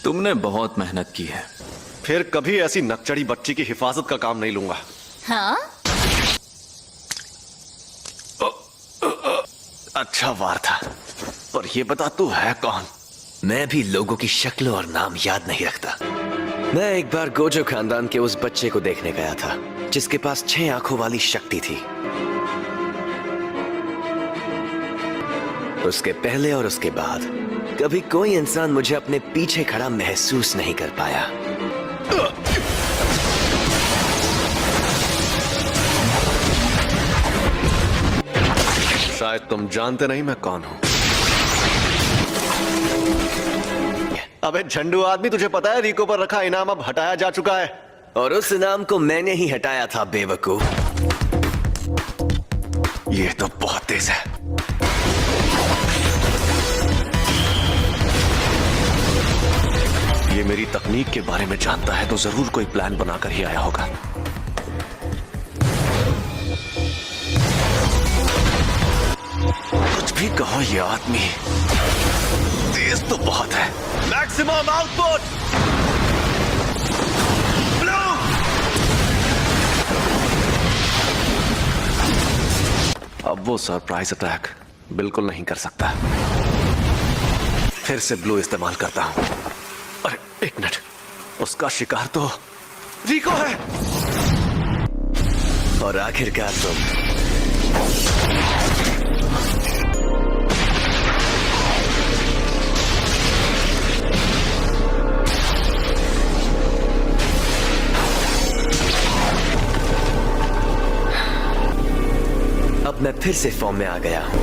तुमने बहुत मेहनत की है। फिर कभी ऐसी नकचड़ी बच्ची की हिफाजत का काम नहीं लूंगा। हाँ? अच्छा वार था, पर ये बता तू है कौन? मैं भी लोगों की शक्ल और नाम याद नहीं रखता। मैं एक बार गोजो खानदान के उस बच्चे को देखने गया था जिसके पास 6 आंखों वाली शक्ति थी। उसके पहले और उसके बाद कभी कोई इंसान मुझे अपने पीछे खड़ा महसूस नहीं कर पाया। शायद तुम जानते नहीं मैं कौन हूं। अबे झंडू आदमी, तुझे पता है रिको पर रखा इनाम अब हटाया जा चुका है। और उस इनाम को मैंने ही हटाया था बेवकूफ। ये तो बहुत तेज है। ये मेरी तकनीक के बारे में जानता है तो जरूर कोई प्लान बनाकर ही आया होगा। कुछ भी कहो, ये आदमी तेज तो बहुत है। Maximum output blue. अब वो सरप्राइज अटैक बिल्कुल नहीं कर सकता। फिर से ब्लू इस्तेमाल करता हूं। अरे एक मिनट, उसका शिकार तो रिको है। और आखिरकार तुम। अब मैं फिर से फॉर्म में आ गया हूं।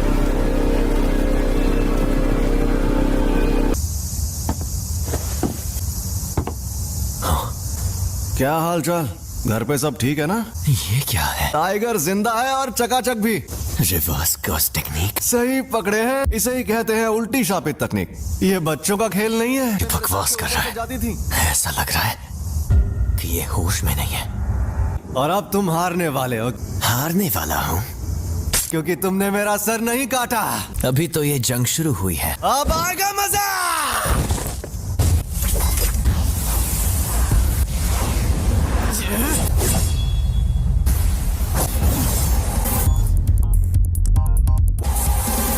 क्या हाल चाल? घर पे सब ठीक है ना? ये क्या है? टाइगर जिंदा है और चकाचक भी। Reverse curse technique. सही पकड़े हैं, इसे ही कहते हैं उल्टी शापित तकनीक। ये बच्चों का खेल नहीं है। ये बकवास कर रहा है। जाती थी। ऐसा लग रहा है कि ये होश में नहीं है। और अब तुम हारने वाले हो। हारने वाला हूँ क्योंकि तुमने मेरा सर नहीं काटा। अभी तो ये जंग शुरू हुई है। अब आएगा मजा।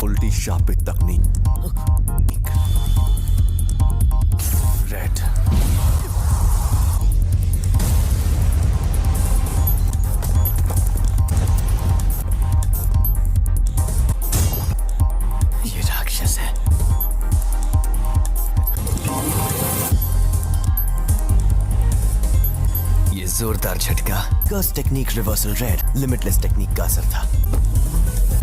उल्टी शापित तकनीक। रेड। ये राक्षस है। ये जोरदार झटका curse technique reversal red limitless technique का असर था।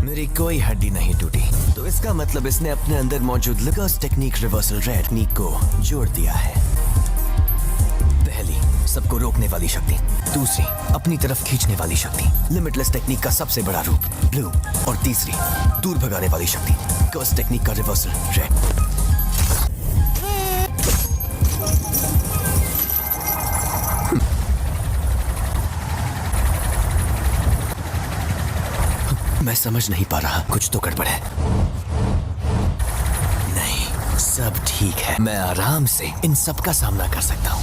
मेरी कोई हड्डी नहीं टूटी, तो इसका मतलब इसने अपने अंदर मौजूद कर्स टेक्निक रिवर्सल रेड टेक्निक को जोड़ दिया है। पहली, सबको रोकने वाली शक्ति। दूसरी, अपनी तरफ खींचने वाली शक्ति, लिमिटलेस टेक्निक का सबसे बड़ा रूप ब्लू। और तीसरी, दूर भगाने वाली शक्ति, कर्स टेक्निक का रिवर्सल रेड। मैं समझ नहीं पा रहा, कुछ तो गड़बड़ है। नहीं, सब ठीक है। मैं आराम से इन सब का सामना कर सकता हूं।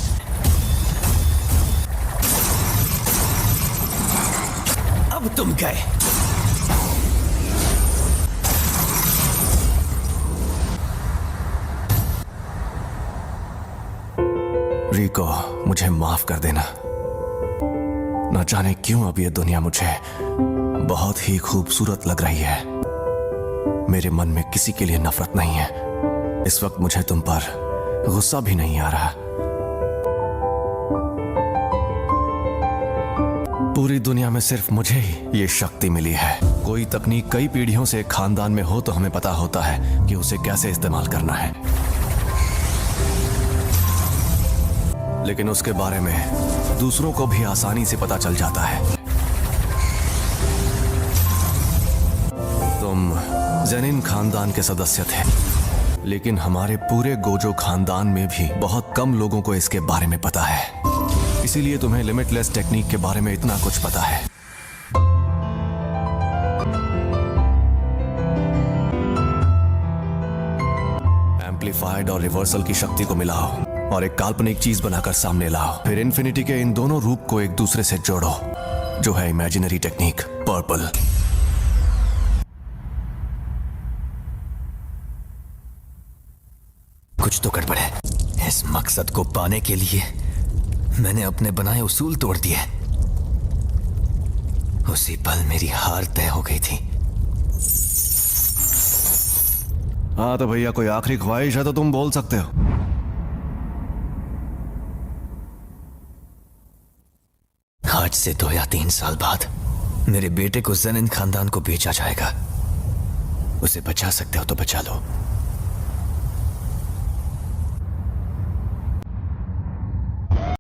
अब तुम गए। रिको, मुझे माफ कर देना। न जाने क्यों अब ये दुनिया मुझे बहुत ही खूबसूरत लग रही है। मेरे मन में किसी के लिए नफरत नहीं है। इस वक्त मुझे तुम पर गुस्सा भी नहीं आ रहा। पूरी दुनिया में सिर्फ मुझे ही ये शक्ति मिली है। कोई तकनीक कई पीढ़ियों से खानदान में हो तो हमें पता होता है कि उसे कैसे इस्तेमाल करना है, लेकिन उसके बारे में दूसरों को भी आसानी से पता चल जाता है। तुम जेनिन खानदान के सदस्य थे, लेकिन हमारे पूरे गोजो खानदान में भी बहुत कम लोगों को इसके बारे में पता है। इसीलिए तुम्हें लिमिटलेस टेक्निक के बारे में इतना कुछ पता है। एम्पलीफाइड और रिवर्सल की शक्ति को मिलाओ और एक काल्पनिक चीज बनाकर सामने लाओ। फिर इन्फिनिटी के इन दोनों रूप को एक दूसरे से जोड़ो, जो है इमेजिनरी टेक्निक पर्पल। कुछ तो गड़बड़ है। इस मकसद को पाने के लिए मैंने अपने बनाए उसूल तोड़ दिए। उसी पल मेरी हार तय हो गई थी। हाँ तो भैया, कोई आखिरी ख्वाहिश है तो तुम बोल सकते हो। आज से 2 या 3 साल बाद मेरे बेटे को ज़ेनिन खानदान को बेचा जाएगा। उसे बचा सकते हो तो बचा लो।